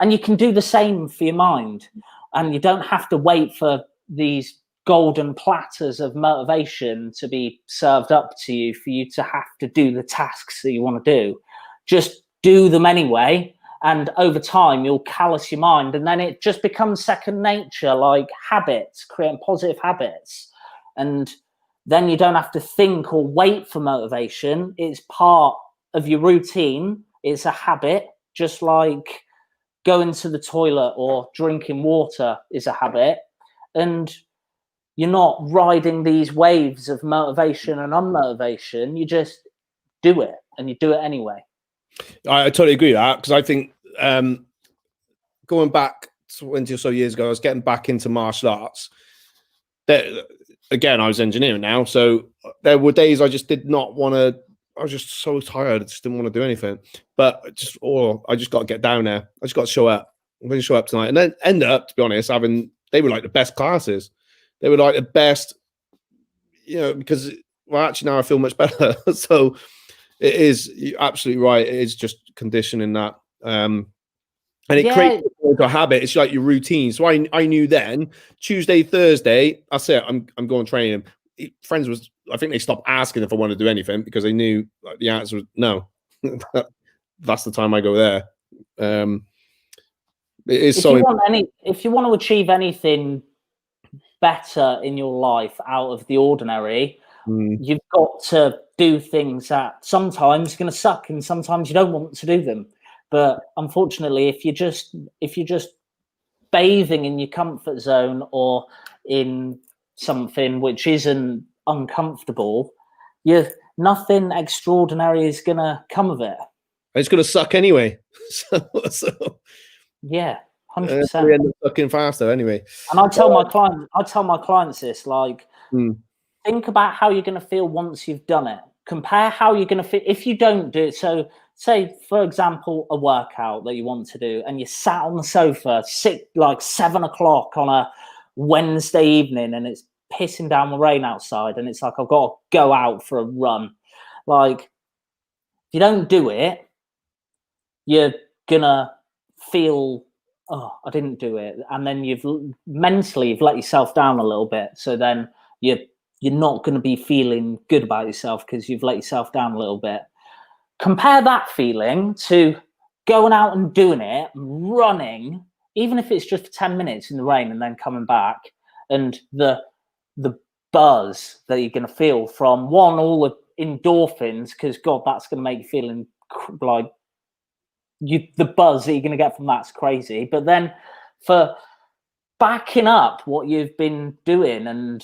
Speaker 2: And you can do the same for your mind. And you don't have to wait for these golden platters of motivation to be served up to you for you to have to do the tasks that you want to do. Just do them anyway. And over time, you'll callous your mind. And then it just becomes second nature, like habits, creating positive habits. And then you don't have to think or wait for motivation. It's part of your routine. It's a habit, just like going to the toilet or drinking water is a habit. And you're not riding these waves of motivation and unmotivation. You just do it, and you do it anyway.
Speaker 1: I totally agree with that, because I think going back 20 or so years ago, I was getting back into martial arts. Again, I was engineering now, so there were days I just did not want to. I was just so tired, I just didn't want to do anything. But I just got to get down there. I just got to show up. I'm going to show up tonight, and then end up, to be honest, they were like the best classes. They were like the best, because actually now I feel much better. So it is, you're absolutely right. It is just conditioning that. And it creates a habit. It's like your routine. So I knew then Tuesday, Thursday, that's it. I'm going training. Friends I think they stopped asking if I wanted to do anything because they knew like the answer was no. That's the time I go there. It is
Speaker 2: if you want to achieve anything better in your life out of the ordinary, You've got to do things that sometimes are going to suck and sometimes you don't want to do them. But unfortunately, if you're just bathing in your comfort zone or in something which isn't uncomfortable, nothing extraordinary is going to come of it.
Speaker 1: It's going to suck anyway.
Speaker 2: Yeah, 100%.
Speaker 1: We end up sucking faster anyway.
Speaker 2: And I tell my clients this, like, think about how you're going to feel once you've done it. Compare how you're going to feel if you don't do it. So say, for example, a workout that you want to do and you sat on the sofa, like 7 o'clock on a Wednesday evening and it's pissing down the rain outside and it's like, I've got to go out for a run. Like, if you don't do it, you're going to feel, oh, I didn't do it. And then you've let yourself down a little bit. So then you're not going to be feeling good about yourself because you've let yourself down a little bit. Compare that feeling to going out and doing it, running, even if it's just for 10 minutes in the rain and then coming back, and the buzz that you're going to feel from all the endorphins, because God, that's going to make you feeling like the buzz that you're going to get from that's crazy. But then for backing up what you've been doing and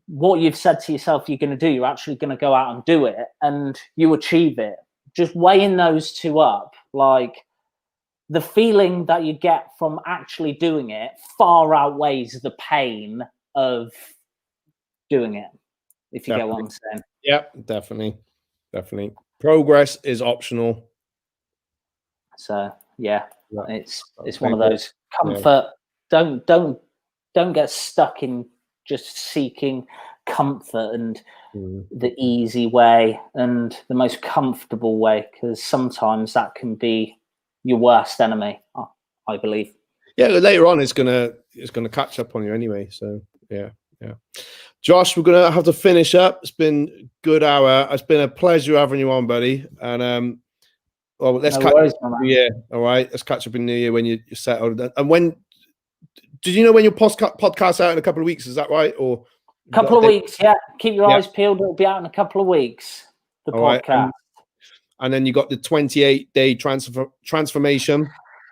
Speaker 2: what you've said to yourself you're going to do, you're actually going to go out and do it and you achieve it. Just weighing those two up, like the feeling that you get from actually doing it far outweighs the pain of doing it, if you get what I'm saying.
Speaker 1: Yeah, definitely. Progress is optional.
Speaker 2: So yeah, it's one of those comfort. Yeah. Don't get stuck in just seeking comfort and the easy way and the most comfortable way, because sometimes that can be your worst enemy, I believe.
Speaker 1: Yeah, later on it's gonna catch up on you anyway. So yeah. Josh, we're gonna have to finish up. It's been a good hour. It's been a pleasure having you on, buddy. And let's catch up in New Year. All right, let's catch up in New Year when you're settled. And when did you know when your podcast out in a couple of weeks? Is that right? Or
Speaker 2: a couple of weeks? Yeah. Keep your eyes peeled. It'll be out in a couple of weeks. The podcast. Right.
Speaker 1: And then you got the 28-day transformation.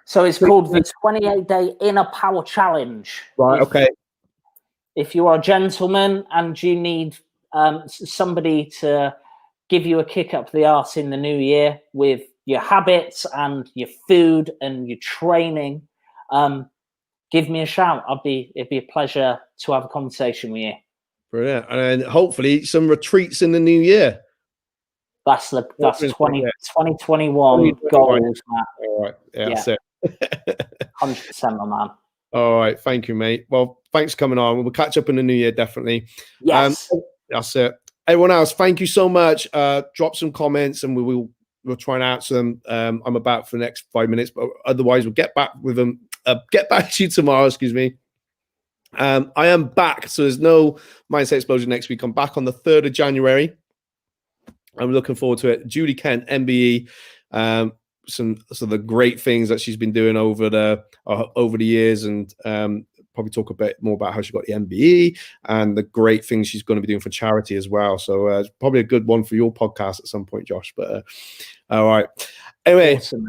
Speaker 2: So it's called the 28-day Inner Power Challenge.
Speaker 1: Right. Okay.
Speaker 2: If you are a gentleman and you need somebody to give you a kick up the arse in the new year with your habits and your food and your training, give me a shout. It'd be a pleasure to have a conversation with you.
Speaker 1: Brilliant. And hopefully some retreats in the new year.
Speaker 2: That's 2021 goals, Matt.
Speaker 1: All right. Yeah, that's it.
Speaker 2: 100%, my man.
Speaker 1: All right. Thank you, mate. Well, thanks for coming on. We'll catch up in the new year, definitely.
Speaker 2: Yes.
Speaker 1: That's it. Everyone else, thank you so much. Drop some comments and we'll try and answer them. I'm about for the next 5 minutes, but otherwise we'll get back with them. Get back to you tomorrow, excuse me. I am back, so there's no Mindset Explosion next week. I'm back on the 3rd of January. I'm looking forward to it. Judy Kent, MBE, some of the great things that she's been doing over the years, and probably talk a bit more about how she got the MBE and the great things she's going to be doing for charity as well. So it's probably a good one for your podcast at some point, Josh. But all right. Anyway, awesome,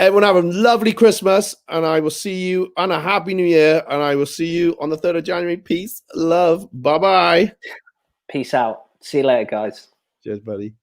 Speaker 1: everyone have a lovely Christmas, and I will see you on a happy new year, and I will see you on the 3rd of January. Peace, love, bye-bye.
Speaker 2: Peace out. See you later, guys.
Speaker 1: Cheers, buddy.